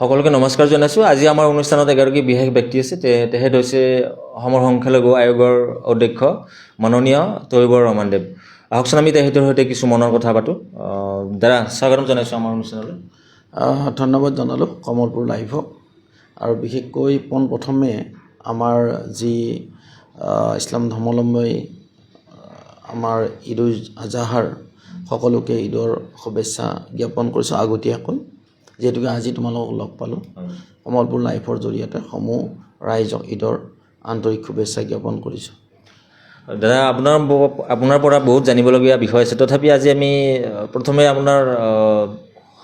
সকলোকে নমস্কাৰ জনাইছোঁ। আজি আমাৰ অনুষ্ঠানত এগৰাকী বিশেষ ব্যক্তি আছে। তেখেত হৈছে অসমৰ সংখ্যালঘু আয়োগৰ অধ্যক্ষ মাননীয় তৈয়বৰ ৰহমানদেৱ। আহকচোন আমি তেখেতৰ সৈতে কিছু মনৰ কথা পাতোঁ। দাদা, স্বাগতম জনাইছোঁ আমাৰ অনুষ্ঠানলৈ। ধন্যবাদ জনালোঁ কমলপুৰ লাইভক। আৰু বিশেষকৈ পোনপ্ৰথমে আমাৰ যি ইছলাম ধৰ্মাৱলম্বী আমাৰ ঈদ উল আজহাৰ সকলোকে ঈদৰ শুভেচ্ছা জ্ঞাপন কৰিছোঁ আগতীয়াকৈ, যিহেতুকে আজি তোমালোকক লগ পালোঁ। কমলপুৰ লাইভৰ জৰিয়তে সমূহ ৰাইজক ঈদৰ আন্তৰিক শুভেচ্ছা জ্ঞাপন কৰিছোঁ। দাদা, আপোনাৰ পৰা বহুত জানিবলগীয়া বিষয় আছে। তথাপি আজি আমি প্ৰথমে আপোনাৰ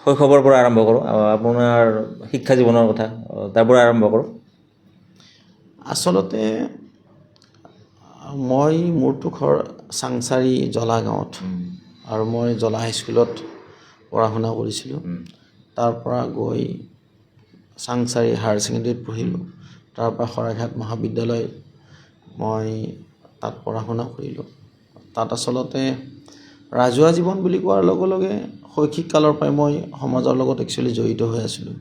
শৈশৱৰ পৰা আৰম্ভ কৰোঁ। আপোনাৰ শিক্ষা জীৱনৰ কথা তাৰ পৰা আৰম্ভ কৰোঁ। আচলতে মোৰতো ঘৰ চাংচাৰী জলা গাঁৱত, আৰু মই জলা হাইস্কুলত পঢ়া শুনা কৰিছিলোঁ। তাৰ পৰা গৈ চাংচাৰী হায়াৰ ছেকেণ্ডেৰীত পঢ়িলোঁ। তাৰপৰা শৰাইঘাট মহাবিদ্যালয় মই তাত পঢ়া শুনা কৰিলোঁ। তাত আচলতে ৰাজহুৱা জীৱন বুলি কোৱাৰ লগে লগে শৈক্ষিক কালৰ পৰাই মই সমাজৰ লগত একচুৱেলি জড়িত হৈ আছিলোঁ।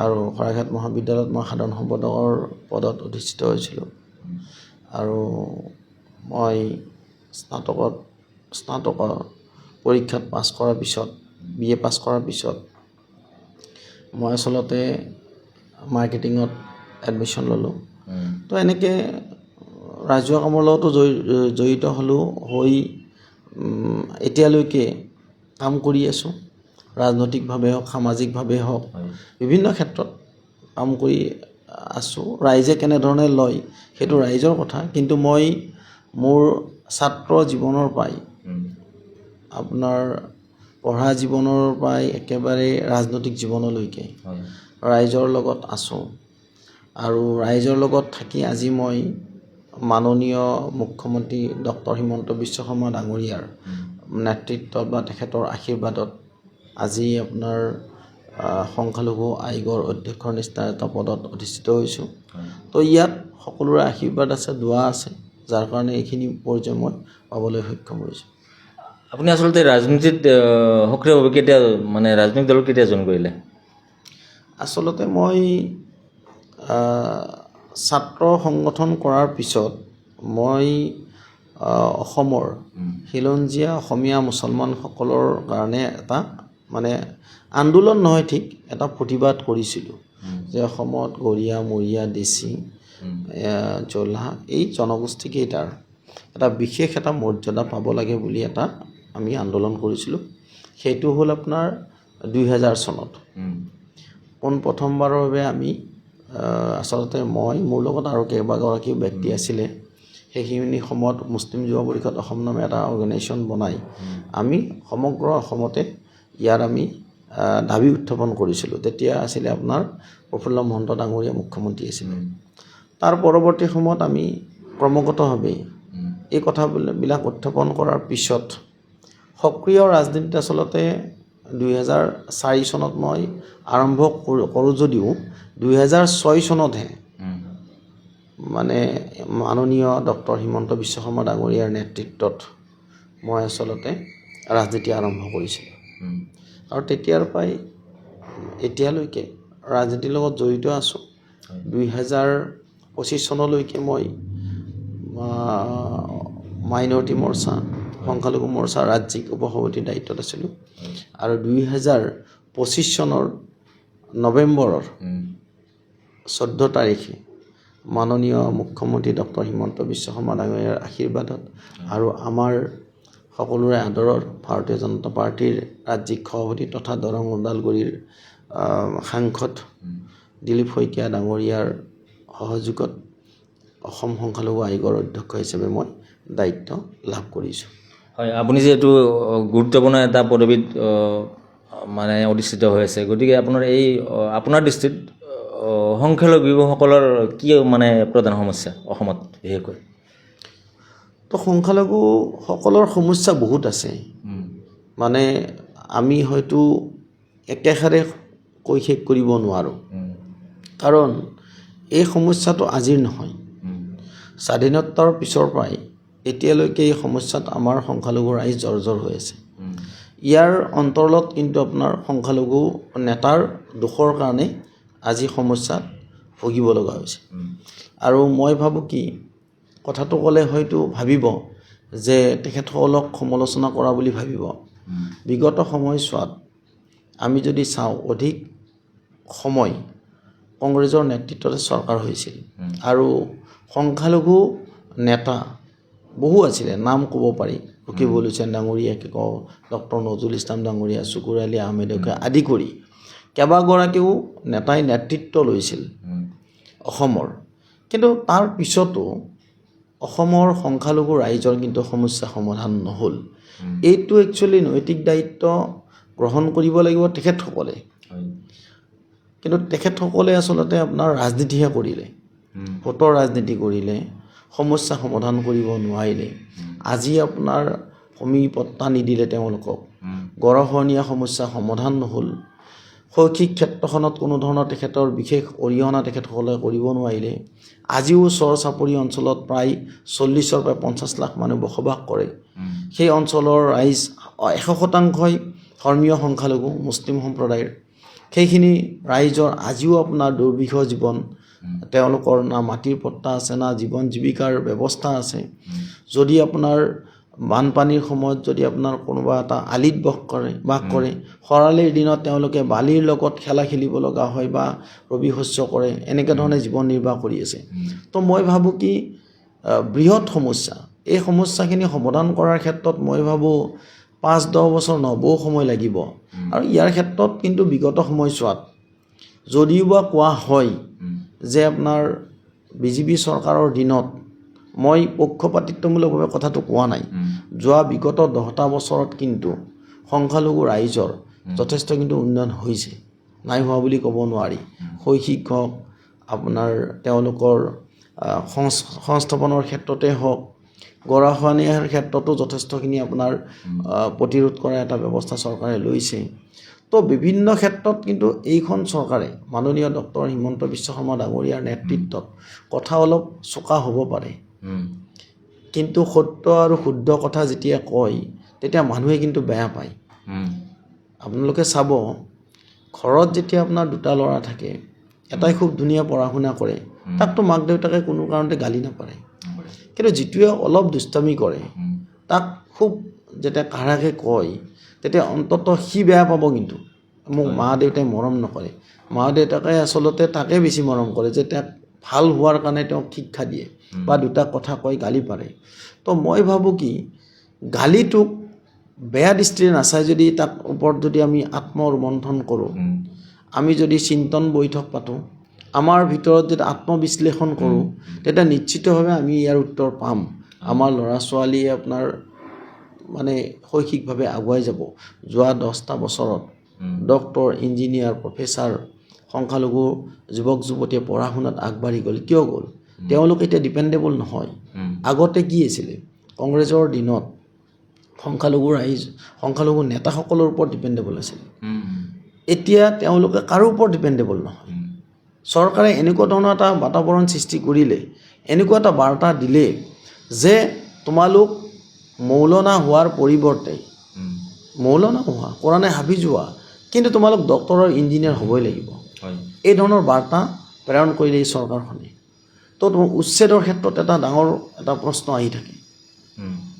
আৰু শৰাইঘাট মহাবিদ্যালয়ত মই সাধাৰণ সম্পাদকৰ পদত অধিষ্ঠিত হৈছিলোঁ। আৰু মই স্নাতকৰ পৰীক্ষাত পাছ কৰাৰ পিছত, BA পাছ কৰাৰ পিছত মই আচলতে মাৰ্কেটিঙত এডমিশ্যন ল'লোঁ। তো এনেকৈ ৰাজহুৱা কামৰ লগতো জড়িত হ'লোঁ, হৈ এতিয়ালৈকে কাম কৰি আছোঁ। ৰাজনৈতিকভাৱে হওক, সামাজিকভাৱে হওক, বিভিন্ন ক্ষেত্ৰত কাম কৰি আছোঁ। ৰাইজে কেনেধৰণে লয় সেইটো ৰাইজৰ কথা, কিন্তু মই মোৰ ছাত্ৰ জীৱনৰ পৰাই, আপোনাৰ পঢ়া জীৱনৰ পৰাই একেবাৰে ৰাজনৈতিক জীৱনলৈকে ৰাইজৰ লগত আছোঁ। আৰু ৰাইজৰ লগত থাকি আজি মই মাননীয় মুখ্যমন্ত্ৰী ডক্টৰ হিমন্ত বিশ্ব শৰ্মা ডাঙৰীয়াৰ নেতৃত্বত বা তেখেতৰ আশীৰ্বাদত আজি আপোনাৰ সংখ্যালঘু আয়োগৰ অধ্যক্ষৰ নিচিনা এটা পদত অধিষ্ঠিত হৈছোঁ। তো ইয়াত সকলোৰে আশীৰ্বাদ আছে, দোৱা আছে, যাৰ কাৰণে এইখিনি পৰ্যায় মই পাবলৈ সক্ষম হৈছোঁ। আপুনি আচলতে ৰাজনীতিত সক্ৰিয়ভাৱে ৰাজনৈতিক দলত কেতিয়া জইন কৰিলে? আচলতে মই ছাত্ৰ সংগঠন কৰাৰ পিছত মই অসমৰ খিলঞ্জীয়া অসমীয়া মুছলমানসকলৰ কাৰণে এটা আন্দোলন নহয়, ঠিক এটা প্ৰতিবাদ কৰিছিলোঁ যে অসমত গৰীয়া, মৰীয়া, দেশী, জলা এই জনগোষ্ঠীকেইটাৰ এটা বিশেষ এটা মৰ্যাদা পাব লাগে বুলি আমি আন্দোলন কৰিছিলোঁ। সেইটো হ'ল আপোনাৰ 2000 চনত। পোনপ্ৰথমবাৰৰ বাবে আমি আচলতে মোৰ লগত আৰু কেইবাগৰাকীও ব্যক্তি আছিলে। সেইখিনি সময়ত মুছলিম যুৱ পৰিষদ অসম নামে এটা অৰ্গেনাইজেশ্যন বনাই আমি সমগ্ৰ অসমতে ইয়াৰ আমি দাবী উত্থাপন কৰিছিলোঁ। তেতিয়া আছিলে আপোনাৰ প্ৰফুল্ল মহন্ত ডাঙৰীয়া মুখ্যমন্ত্ৰী আছিলে। তাৰ পৰৱৰ্তী সময়ত আমি ক্ৰমাগতভাৱে এই কথাবিলাক উত্থাপন কৰাৰ পিছত সক্ৰিয় ৰাজনীতিত আচলতে 2004 চনত মই আৰম্ভ কৰোঁ যদিও 2006 চনতহে মাননীয় ডক্টৰ হিমন্ত বিশ্ব শৰ্মা ডাঙৰীয়াৰ নেতৃত্বত মই আচলতে ৰাজনীতি আৰম্ভ কৰিছিলোঁ। আৰু তেতিয়াৰ পৰাই এতিয়ালৈকে ৰাজনীতিৰ লগত জড়িত আছোঁ। 2025 চনলৈকে মই মাইনৰিটি মৰ্চা, সংখ্যালঘু মৰ্চা ৰাজ্যিক উপসভাপতিৰ দায়িত্বত আছিলোঁ। আৰু 2025 চনৰ নৱেম্বৰৰ 14 তাৰিখে মাননীয় মুখ্যমন্ত্ৰী ডক্টৰ হিমন্ত বিশ্ব শৰ্মা ডাঙৰীয়াৰ আশীৰ্বাদত আৰু আমাৰ সকলোৰে আদৰৰ ভাৰতীয় জনতা পাৰ্টীৰ ৰাজ্যিক সভাপতি তথা দৰং ওদালগুৰিৰ সাংসদ দিলীপ শইকীয়া ডাঙৰীয়াৰ সহযোগত অসম সংখ্যালঘু আয়োগৰ অধ্যক্ষ হিচাপে মই দায়িত্ব লাভ কৰিছোঁ। হয়, আপুনি যিহেতু গুৰুত্বপূৰ্ণ এটা পদবীত অধিষ্ঠিত হৈ আছে, গতিকে আপোনাৰ দৃষ্টিত সংখ্যালঘুসকলৰ কি প্ৰধান সমস্যা অসমত বিশেষকৈ? তো সংখ্যালঘুসকলৰ সমস্যা বহুত আছে। আমি হয়তো একেষাৰে কৈ শেষ কৰিব নোৱাৰোঁ, কাৰণ এই সমস্যাটো আজিৰ নহয়। স্বাধীনতাৰ পিছৰ পৰাই এতিয়ালৈকে এই সমস্যাত আমাৰ সংখ্যালঘু ৰাইজ জৰ্জৰ হৈ আছে। ইয়াৰ অন্তৰালত কিন্তু আপোনাৰ সংখ্যালঘু নেতাৰ দোষৰ কাৰণে আজি সমস্যাত ভুগিব লগা হৈছে। আৰু মই ভাবোঁ কি কথাটো ক'লে হয়তো ভাবিব যে তেখেতসকলক সমালোচনা কৰা বুলি ভাবিব। বিগত সময়ছোৱাত আমি যদি চাওঁ অধিক সময় কংগ্ৰেছৰ নেতৃত্বতে চৰকাৰ হৈছিল আৰু সংখ্যালঘু নেতা বহু আছিলে, নাম ক'ব পাৰি, ৰকিবুল হুছেইন ডাঙৰীয়াকে কওঁ, ডক্টৰ নজৰুল ইছলাম ডাঙৰীয়া, চুকুৰ আলী আহমেদকে আদি কৰি কেইবাগৰাকীও নেতাই নেতৃত্ব লৈছিল অসমৰ। কিন্তু তাৰ পিছতো অসমৰ সংখ্যালঘু ৰাইজৰ কিন্তু সমস্যা সমাধান নহ'ল। এইটো একচুৱেলি নৈতিক দায়িত্ব গ্ৰহণ কৰিব লাগিব তেখেতসকলে। কিন্তু তেখেতসকলে আচলতে আপোনাৰ ৰাজনীতিহে কৰিলে, ভোটৰ ৰাজনীতি কৰিলে, সমস্যা সমাধান কৰিব নোৱাৰিলে। আজি আপোনাৰ ভূমি পট্টা নিদিলে তেওঁলোকক, গৰাখহনীয়া সমস্যা সমাধান নহ'ল, শৈক্ষিক ক্ষেত্ৰখনত কোনো ধৰণৰ তেখেতৰ বিশেষ অৰিহণা তেখেতসকলে কৰিব নোৱাৰিলে। আজিও চৰ চাপৰি অঞ্চলত প্ৰায় 40-ৰ পৰা 50 লাখ মানুহ বসবাস কৰে। সেই অঞ্চলৰ ৰাইজ 100% ধৰ্মীয় সংখ্যালঘু মুছলিম সম্প্ৰদায়ৰ। সেইখিনি ৰাইজৰ আজিও আপোনাৰ দুৰ্বিষহ জীৱন, তেওঁলোকৰ না মাটিৰ পট্টা আছে, না জীৱন জীৱিকাৰ ব্যৱস্থা আছে। যদি আপোনাৰ বানপানীৰ সময়ত যদি আপোনাৰ কোনোবা এটা আলিত বাস কৰে, খৰালিৰ দিনত তেওঁলোকে বালিৰ লগত খেলা খেলিব লগা হয় বা ৰবি শস্য কৰে, এনেকৈ ধৰণে জীৱন নিৰ্বাহ কৰি আছে। তো মই ভাবোঁ কি বৃহৎ সমস্যা, এই সমস্যাখিনি সমাধান কৰাৰ ক্ষেত্ৰত মই ভাবোঁ 5-10 বছৰ নহ'বও সময় লাগিব। আৰু ইয়াৰ ক্ষেত্ৰত কিন্তু বিগত সময়ছোৱাত যদিও বা কোৱা হয় যে আপোনাৰ বিজেপি চৰকাৰৰ দিনত, মই পক্ষপাতিত্বমূলকভাৱে কথাটো কোৱা নাই, যোৱা বিগত 10টা বছৰত কিন্তু সংখ্যালঘু ৰাইজৰ যথেষ্ট কিন্তু উন্নয়ন হৈছে, নাই হোৱা বুলি ক'ব নোৱাৰি। শৈক্ষিক হওক, আপোনাৰ তেওঁলোকৰ সংস্থাপনৰ ক্ষেত্ৰতে হওক, গৰাখহনীয়াৰ ক্ষেত্ৰতো যথেষ্টখিনি আপোনাৰ প্ৰতিৰোধ কৰাৰ এটা ব্যৱস্থা চৰকাৰে লৈছে। তো বিভিন্ন ক্ষেত্ৰত কিন্তু এইখন চৰকাৰে মাননীয় ডক্টৰ হিমন্ত বিশ্ব শৰ্মা ডাঙৰীয়াৰ নেতৃত্বত কথা অলপ চোকা হ'ব পাৰে, কিন্তু সত্য আৰু শুদ্ধ কথা যেতিয়া কয় তেতিয়া মানুহে কিন্তু বেয়া পায়। আপোনালোকে চাব, ঘৰত যেতিয়া আপোনাৰ 2টা ল'ৰা থাকে, এটাই খুব ধুনীয়া পঢ়া শুনা কৰে, তাকতো মাক দেউতাকে কোনো কাৰণতে গালি নাপাৰে। কিন্তু যিটোৱে অলপ দুষ্টামি কৰে, তাক খুব যেতিয়া কাঢ়াকৈ কয়, তেতিয়া অন্ততঃ সি বেয়া পাব। কিন্তু মোক মা দেউতাই মৰম নকৰে, মা দেউতাকে আচলতে তাকে বেছি মৰম কৰে যে তাক ভাল হোৱাৰ কাৰণে তেওঁক শিক্ষা দিয়ে বা 2টা কথা কয়, গালি পাৰে। তো মই ভাবোঁ কি গালিটোক বেয়া দৃষ্টিৰে নাচাই যদি তাক ওপৰত যদি আমি আত্মমন্থন কৰোঁ, আমি যদি চিন্তন বৈঠক পাতোঁ, আমাৰ ভিতৰত যদি আত্মবিশ্লেষণ কৰোঁ, তেতিয়া নিশ্চিতভাৱে আমি ইয়াৰ উত্তৰ পাম। আমাৰ ল'ৰা ছোৱালীয়ে আপোনাৰ মানে শৈক্ষিকভাৱে আগুৱাই যাব। যোৱা 10টা বছৰত ডক্টৰ, ইঞ্জিনিয়াৰ, প্ৰফেচাৰ সংখ্যালঘু যুৱক যুৱতীয়ে পঢ়া শুনাত আগবাঢ়ি গ'ল। কিয় গ'ল? তেওঁলোক এতিয়া ডিপেণ্ডেবল নহয়। আগতে কি আছিলে? কংগ্ৰেছৰ দিনত সংখ্যালঘু নেতাসকলৰ ওপৰত ডিপেণ্ডেবল আছিল। এতিয়া তেওঁলোকে কাৰো ওপৰত ডিপেণ্ডেবল নহয়। চৰকাৰে এনেকুৱা ধৰণৰ এটা বাতাবৰণ সৃষ্টি কৰিলে, এনেকুৱা এটা বাৰ্তা দিলে যে তোমালোক মৌলানা হোৱাৰ পৰিৱৰ্তে মৌলানা হোৱা, কোৰাণে হাফিজ হোৱা, কিন্তু তোমালোক ডক্টৰ আৰু ইঞ্জিনিয়াৰ হ'বই লাগিব। এই ধৰণৰ বাৰ্তা প্ৰেৰণ কৰিলে এই চৰকাৰখনে। তো উচ্ছেদৰ ক্ষেত্ৰত এটা ডাঙৰ এটা প্ৰশ্ন আহি থাকে।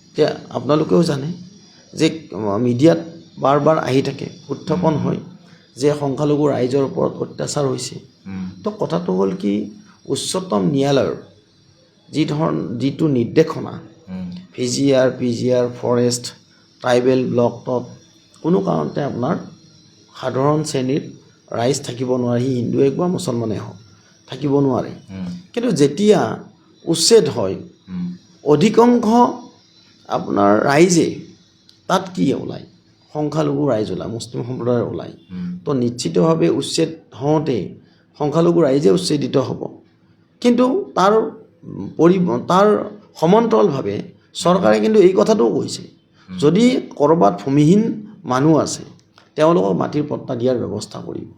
এতিয়া আপোনালোকেও জানে যে মিডিয়াত বাৰ বাৰ আহি থাকে, উত্থাপন হয় যে সংখ্যালঘু ৰাইজৰ ওপৰত অত্যাচাৰ হৈছে। তো কথাটো হ'ল কি, উচ্চতম ন্যায়ালয়ৰ যিটো নিৰ্দেশনা, VGR, PGR, ফৰেষ্ট, ট্ৰাইবেল ব্লকত কোনো কাৰণতে আপোনাৰ সাধাৰণ শ্ৰেণীৰ ৰাইজ থাকিব নোৱাৰে, সি হিন্দুৱে হওক বা মুছলমানেই হওক, থাকিব নোৱাৰে। কিন্তু যেতিয়া উচ্ছেদ হয়, অধিকাংশ আপোনাৰ ৰাইজে তাত কি ওলায়? সংখ্যালঘু ৰাইজ ওলায়, মুছলিম সম্প্ৰদায়ৰ ওলায়। তো নিশ্চিতভাৱে উচ্ছেদ হওঁতে সংখ্যালঘু ৰাইজে উচ্ছেদিত হ'ব। কিন্তু তাৰ সমান্তৰালভাৱে চৰকাৰে কিন্তু এই কথাটোও কৈছে, যদি ক'ৰবাত ভূমিহীন মানুহ আছে তেওঁলোকক মাটিৰ পট্টা দিয়াৰ ব্যৱস্থা কৰিব।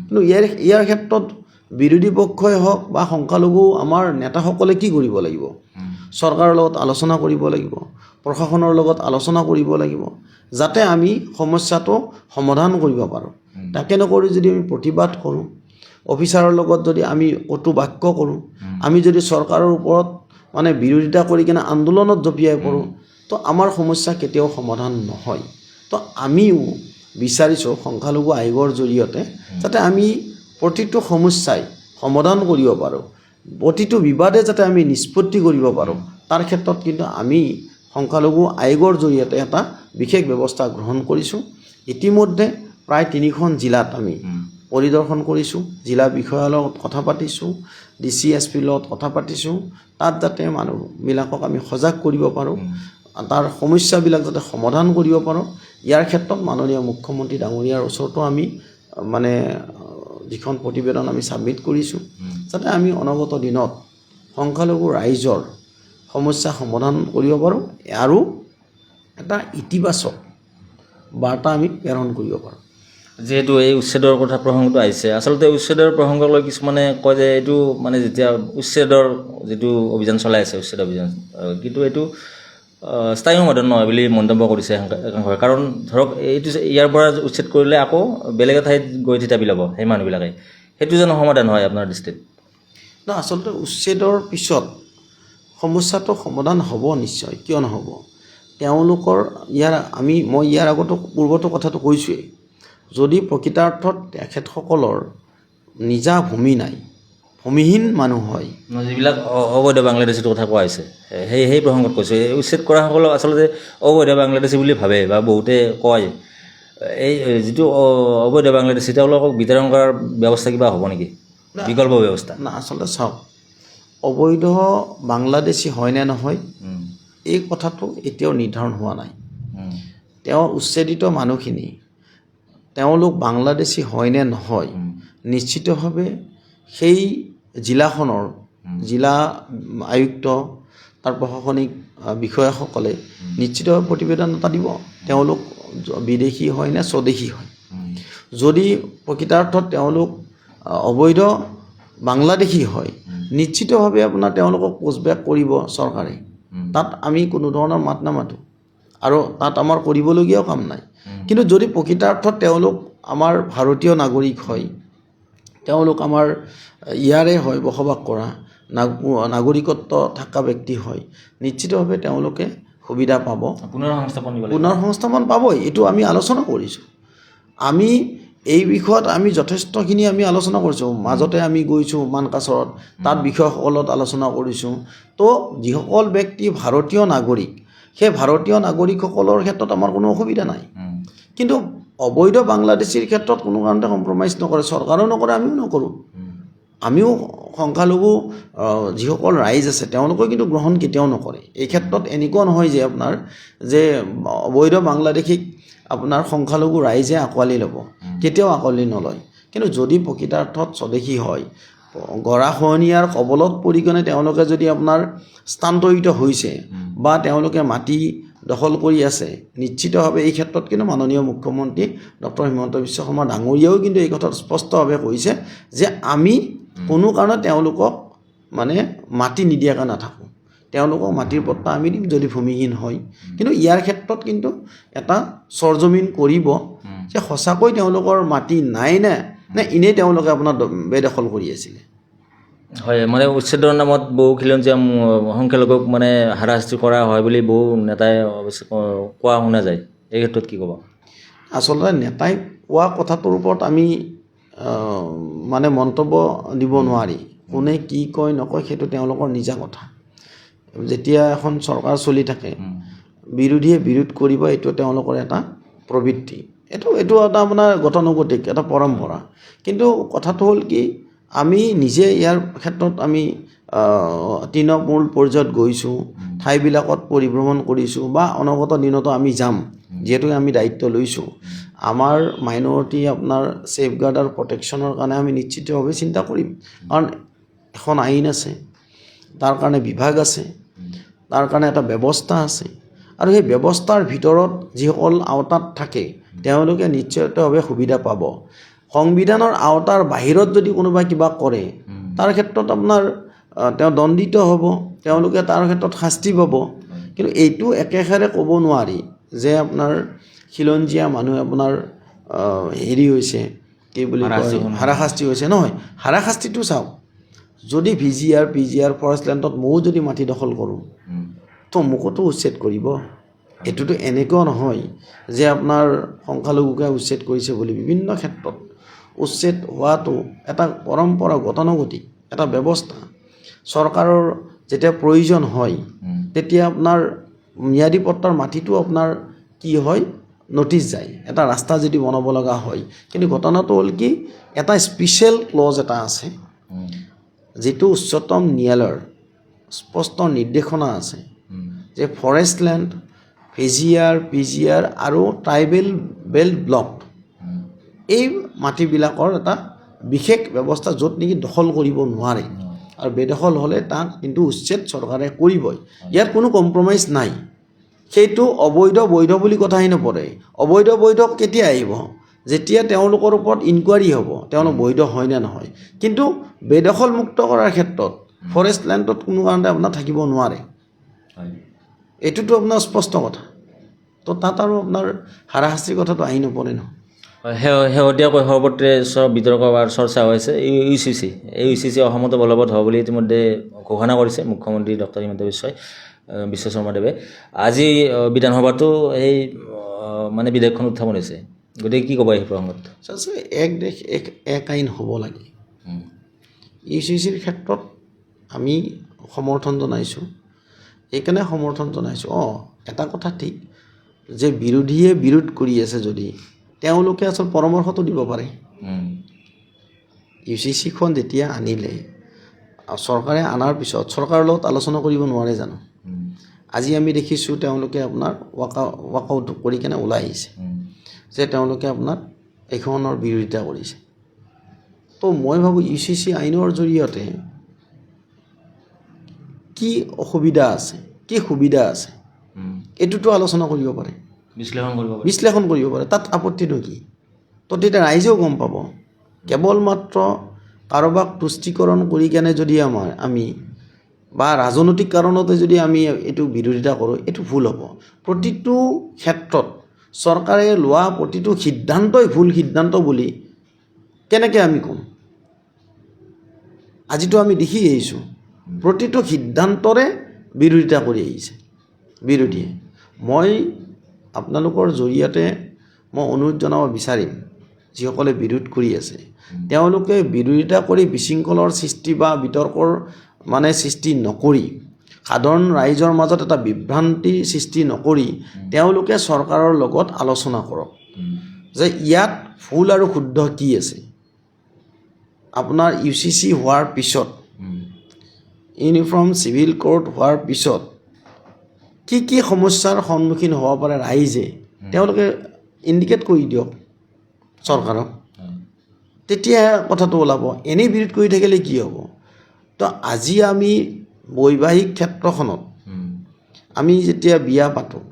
কিন্তু ইয়াৰ ক্ষেত্ৰত বিৰোধী পক্ষই হওক বা সংখ্যালঘু আমাৰ নেতাসকলে কি কৰিব লাগিব? চৰকাৰৰ লগত আলোচনা কৰিব লাগিব, প্ৰশাসনৰ লগত আলোচনা কৰিব লাগিব যাতে আমি সমস্যাটো সমাধান কৰিব পাৰোঁ। তাকে নকৰি যদি আমি প্ৰতিবাদ কৰোঁ, অফিচাৰৰ লগত যদি আমি কটু বাক্য কৰোঁ, আমি যদি চৰকাৰৰ ওপৰত মানে বিৰোধিতা কৰি কিনে আন্দোলনত জঁপিয়াই পৰোঁ, তো আমাৰ সমস্যা কেতিয়াও সমাধান নহয়। তো আমিও বিচাৰিছোঁ সংখ্যালঘু আয়োগৰ জৰিয়তে যাতে আমি প্ৰতিটো সমস্যাই সমাধান কৰিব পাৰোঁ, প্ৰতিটো বিবাদে যাতে আমি নিষ্পত্তি কৰিব পাৰোঁ, তাৰ ক্ষেত্ৰত কিন্তু আমি সংখ্যালঘু আয়োগৰ জৰিয়তে এটা বিশেষ ব্যৱস্থা গ্ৰহণ কৰিছোঁ। ইতিমধ্যে প্ৰায় 3খন জিলাত আমি পৰিদৰ্শন কৰিছোঁ, জিলা বিষয়াৰ লগত কথা পাতিছোঁ, DCSP লগত কথা পাতিছোঁ, তাত যাতে মানুহবিলাকক আমি সজাগ কৰিব পাৰোঁ, তাৰ সমস্যাবিলাক যাতে সমাধান কৰিব পাৰোঁ। ইয়াৰ ক্ষেত্ৰত মাননীয় মুখ্যমন্ত্ৰী ডাঙৰীয়াৰ ওচৰতো আমি মানে যিখন প্ৰতিবেদন আমি ছাবমিট কৰিছোঁ, যাতে আমি অনাগত দিনত সংখ্যালঘু ৰাইজৰ সমস্যা সমাধান কৰিব পাৰোঁ আৰু এটা ইতিবাচক বাৰ্তা আমি প্ৰেৰণ কৰিব পাৰোঁ। যিহেতু এই উচ্ছেদৰ কথা প্ৰসংগটো আহিছে, আচলতে উচ্ছেদৰ প্ৰসংগ লৈ কিছুমানে কয় যে এইটো মানে যেতিয়া উচ্ছেদৰ যিটো অভিযান চলাই আছে, উচ্ছেদ অভিযান, কিন্তু এইটো স্থায়ী সমাধান নহয় বুলি মন্তব্য কৰিছে একাংশই। কাৰণ ধৰক এইটো ইয়াৰ পৰা উচ্ছেদ কৰিলে আকৌ বেলেগ ঠাইত গৈ থিতাপি ল'ব সেই মানুহবিলাকে, সেইটো জানো সমাধান হয় আপোনাৰ দৃষ্টিত? আচলতে উচ্ছেদৰ পিছত সমস্যাটো সমাধান হ'ব নিশ্চয়, কিয় নহ'ব। তেওঁলোকৰ মই ইয়াৰ আগতো পূৰ্বতো কথাটো কৈছোঁৱেই, যদি প্ৰকৃতাৰ্থত তেখেতসকলৰ নিজা ভূমি নাই, ভূমিহীন মানুহ হয়, যিবিলাক অবৈধ বাংলাদেশীৰ কথা কোৱা হৈছে, সেই প্ৰসংগত কৈছোঁ। এই উচ্ছেদ কৰাসকলক আচলতে অবৈধ বাংলাদেশী বুলি ভাবে বা বহুতে কয়। এই যিটো অবৈধ বাংলাদেশী তেওঁলোকক বিতৰণ কৰাৰ ব্যৱস্থা কিবা হ'ব নেকি, বিকল্প ব্যৱস্থা? না, আচলতে চাওক, অবৈধ বাংলাদেশী হয় নে নহয় এই কথাটো এতিয়াও নিৰ্ধাৰণ হোৱা নাই। তেওঁ উচ্ছেদিত মানুহখিনি তেওঁলোক বাংলাদেশী হয় নে নহয় নিশ্চিতভাৱে সেই জিলাখনৰ জিলা আয়ুক্ত, তাৰ প্ৰশাসনিক বিষয়াসকলে নিশ্চিতভাৱে প্ৰতিবেদন এটা দিব, তেওঁলোক বিদেশী হয় নে স্বদেশী হয়। যদি প্ৰকৃতাৰ্থত তেওঁলোক অবৈধ বাংলাদেশী হয়, নিশ্চিতভাৱে আপোনাৰ তেওঁলোকক পোষ্টবেক কৰিব চৰকাৰে, তাত আমি কোনো ধৰণৰ মাত নামাতোঁ আৰু তাত আমাৰ কৰিবলগীয়াও কাম নাই। কিন্তু যদি প্ৰকৃতাৰ্থত তেওঁলোক আমাৰ ভাৰতীয় নাগৰিক হয়, তেওঁলোক আমাৰ ইয়াৰে হয়, বসবাস কৰা নাগৰিকত্ব থকা ব্যক্তি হয়, নিশ্চিতভাৱে তেওঁলোকে সুবিধা পাব, পুনৰ সংস্থাপন পাবই। এইটো আমি আলোচনা কৰিছোঁ। আমি এই বিষয়ত আমি যথেষ্টখিনি আমি আলোচনা কৰিছোঁ। মাজতে আমি গৈছোঁ মানকাছৰত, তাত বিষয়সকলত আলোচনা কৰিছোঁ। তো যিসকল ব্যক্তি ভাৰতীয় নাগৰিক, সেই ভাৰতীয় নাগৰিকসকলৰ ক্ষেত্ৰত আমাৰ কোনো অসুবিধা নাই। কিন্তু অবৈধ বাংলাদেশীৰ ক্ষেত্ৰত কোনো কাৰণতে কম্প্ৰমাইজ নকৰে, চৰকাৰেও নকৰে, আমিও নকৰোঁ। আমিও সংখ্যালঘু যিসকল ৰাইজ আছে তেওঁলোকে কিন্তু গ্ৰহণ কেতিয়াও নকৰে। এই ক্ষেত্ৰত এনেকুৱা নহয় যে আপোনাৰ যে অবৈধ বাংলাদেশীক আপোনাৰ সংখ্যালঘু ৰাইজে আঁকোৱালি ল'ব, কেতিয়াও আঁকোৱালি নলয়। কিন্তু যদি প্ৰকৃতাৰ্থত স্বদেশী হয়, গৰাখহনীয়াৰ কবলত পৰি কিনে তেওঁলোকে যদি আপোনাৰ স্থানান্তৰিত হৈছে বা তেওঁলোকে মাটি দখল কৰি আছে, নিশ্চিতভাৱে এই ক্ষেত্ৰত কিন্তু মাননীয় মুখ্যমন্ত্ৰী ডক্টৰ হিমন্ত বিশ্ব শৰ্মা ডাঙৰীয়াও কিন্তু এই কথাত স্পষ্টভাৱে কৈছে যে আমি কোনো কাৰণত তেওঁলোকক মানে মাটি নিদিয়াকৈ নাথাকোঁ, তেওঁলোকক মাটিৰ পট্টা আমি দিম যদি ভূমিহীন হয়। কিন্তু ইয়াৰ ক্ষেত্ৰত কিন্তু এটা চৰজমিন কৰিব যে সঁচাকৈ তেওঁলোকৰ মাটি নাই নে এনেই তেওঁলোকে আপোনাৰ বেদখল কৰি আছিলে। হয়, মানে উচ্ছেদৰ নামত বহু খিলঞ্জীয়া সংখ্যালঘুক মানে হাৰাশাস্তি কৰা হয় বুলি বহু নেতাই অৱশ্যে কোৱা শুনা যায়। এই ক্ষেত্ৰত কি ক'ব? আচলতে নেতাই কোৱা কথাটোৰ ওপৰত আমি মানে মন্তব্য দিব নোৱাৰি। কোনে কি কয় নকয় সেইটো তেওঁলোকৰ নিজা কথা। যেতিয়া এখন চৰকাৰ চলি থাকে, বিৰোধীয়ে বিৰোধ কৰিব, এইটো তেওঁলোকৰ এটা প্ৰবৃত্তি, এইটো এটা আপোনাৰ গতানুগতিক এটা পৰম্পৰা। কিন্তু কথাটো হ'ল কি, আমি নিজে ইয়াৰ ক্ষেত্ৰত আমি তৃণমূল পৰ্যায়ত গৈছোঁ, ঠাইবিলাকত পৰিভ্ৰমণ কৰিছোঁ বা অনাগত দিনতো আমি যাম, যিহেতু আমি দায়িত্ব লৈছোঁ। আমাৰ মাইনৰিটি আপোনাৰ ছেফগাৰ্ড আৰু প্ৰটেকশ্যনৰ কাৰণে আমি নিশ্চিতভাৱে চিন্তা কৰিম। কাৰণ এখন আইন আছে, তাৰ কাৰণে বিভাগ আছে, তাৰ কাৰণে এটা ব্যৱস্থা আছে, আৰু সেই ব্যৱস্থাৰ ভিতৰত যিসকল আওতাত থাকে তেওঁলোকে নিশ্চিতভাৱে সুবিধা পাব। সংবিধানৰ আওতাৰ বাহিৰত যদি কোনোবাই কিবা কৰে, তাৰ ক্ষেত্ৰত আপোনাৰ তেওঁ দণ্ডিত হ'ব, তেওঁলোকে তাৰ ক্ষেত্ৰত শাস্তি পাব। কিন্তু এইটো একেষাৰে ক'ব নোৱাৰি যে আপোনাৰ খিলঞ্জীয়া মানুহ আপোনাৰ হেৰি হৈছে কি বুলি কয় হাৰাশাস্তি হৈছে নহয় হাৰাশাস্তিটো চাওক যদি VGR PGR ফৰেষ্ট লেণ্ডত ময়ো যদি মাটি দখল কৰোঁ তো মোকোতো উচ্ছেদ কৰিব এইটোতো এনেকুৱাও নহয় যে আপোনাৰ সংখ্যালঘুকে উচ্ছেদ কৰিছে বুলি বিভিন্ন ক্ষেত্ৰত উচ্ছেদ হোৱাটো এটা পৰম্পৰা গতানুগতিক এটা ব্যৱস্থা চৰকাৰৰ যেতিয়া প্ৰয়োজন হয় তেতিয়া আপোনাৰ ম্যাদী পট্টাৰ মাটিটো আপোনাৰ কি হয় নটিচ যায় এটা ৰাস্তা যদি বনাব লগা হয় কিন্তু ঘটনাটো হ'ল কি এটা স্পেচিয়েল ক্লজ এটা আছে যিটো উচ্চতম ন্যায়ালয়ৰ স্পষ্ট নিৰ্দেশনা আছে যে ফৰেষ্ট লেণ্ড VGR PGR আৰু ট্ৰাইবেল বেল্ট ব্লক এই মাটিবিলাকৰ এটা বিশেষ ব্যৱস্থা য'ত নেকি দখল কৰিব নোৱাৰে আৰু বেদখল হ'লে তাক কিন্তু উচ্ছেদ চৰকাৰে কৰিবই ইয়াত কোনো কম্প্ৰমাইজ নাই সেইটো অবৈধ বৈধ বুলি কথাই নপৰে অবৈধ বৈধ কেতিয়া আহিব যেতিয়া তেওঁলোকৰ ওপৰত ইনকুৱাৰী হ'ব তেওঁলোক বৈধ হয় নে নহয় কিন্তু বেদখল মুক্ত কৰাৰ ক্ষেত্ৰত ফৰেষ্ট লেণ্ডত কোনো কাৰণতে আপোনাৰ থাকিব নোৱাৰে এইটোতো আপোনাৰ স্পষ্ট কথা তো তাত আৰু আপোনাৰ হাৰাশাস্তিৰ কথাটো আহি নপৰে ন শেহতীয়াকৈ সৰ্বত্ৰে বিতৰ্ক বা চৰ্চা হৈছে UCC অসমতো বলবৎ হ'ব বুলি ইতিমধ্যে ঘোষণা কৰিছে মুখ্যমন্ত্ৰী ডক্টৰ হিমন্ত বিশ্ব শৰ্মাদেৱে আজি বিধানসভাতো এই মানে বিধেয়কখন উত্থাপন হৈছে গতিকে কি ক'ব এই প্ৰসংগত এক দেশ এক আইন হ'ব লাগে UCCৰ ক্ষেত্ৰত আমি সমৰ্থন জনাইছোঁ এইকাৰণে সমৰ্থন জনাইছোঁ এটা কথা ঠিক যে বিৰোধীয়ে বিৰোধ কৰি আছে যদি তেওঁলোকে আচল পৰামৰ্শটো দিব পাৰে UCCখন যেতিয়া আনিলে চৰকাৰে আনাৰ পিছত চৰকাৰৰ লগত আলোচনা কৰিব নোৱাৰে জানো আজি আমি দেখিছোঁ তেওঁলোকে আপোনাৰ ৱাকআউট কৰি কেনে ওলাই আহিছে যে তেওঁলোকে আপোনাৰ এইখনৰ বিৰোধিতা কৰিছে তো মই ভাবোঁ UCC আইনৰ জৰিয়তে কি অসুবিধা আছে কি সুবিধা আছে এইটোতো আলোচনা কৰিব পাৰে বিশ্লেষণ কৰিব পাৰে তাত আপত্তিটো কি তো তেতিয়া ৰাইজেও গম পাব কেৱল মাত্ৰ কাৰোবাক তুষ্টিকৰণ কৰি কেনে যদি আমি বা ৰাজনৈতিক কাৰণতে যদি আমি এইটো বিৰোধিতা কৰোঁ এইটো ভুল হ'ব প্ৰতিটো ক্ষেত্ৰত চৰকাৰে লোৱা প্ৰতিটো সিদ্ধান্তই ভুল সিদ্ধান্ত বুলি কেনেকৈ আমি ক'ম আজিতো আমি দেখি আহিছোঁ প্ৰতিটো সিদ্ধান্তৰে বিৰোধিতা কৰি আহিছে বিৰোধীয়ে মই আপোনালোকৰ জৰিয়তে মই অনুৰোধ জনাব বিচাৰিম যিসকলে বিৰোধ কৰি আছে তেওঁলোকে বিৰোধিতা কৰি বিশৃংখলৰ সৃষ্টি বা বিতৰ্কৰ মানে সৃষ্টি নকৰি সাধাৰণ ৰাইজৰ মাজত এটা বিভ্ৰান্তি সৃষ্টি নকৰি তেওঁলোকে চৰকাৰৰ লগত আলোচনা কৰক যে ইয়াত ভুল আৰু শুদ্ধ কি আছে আপোনাৰ UCC হোৱাৰ পিছত ইউনিফৰ্ম চিভিল কোড হোৱাৰ পিছত কি সমস্যাৰ সন্মুখীন হ'ব পাৰে ৰাইজে তেওঁলোকে ইণ্ডিকেট কৰি দিয়ক চৰকাৰক তেতিয়া কথাটো ওলাব এনেই বিৰোধ কৰি থাকিলে কি হ'ব তো আজি আমি বৈবাহিক ক্ষেত্ৰখনত আমি যেতিয়া বিয়া পাতোঁ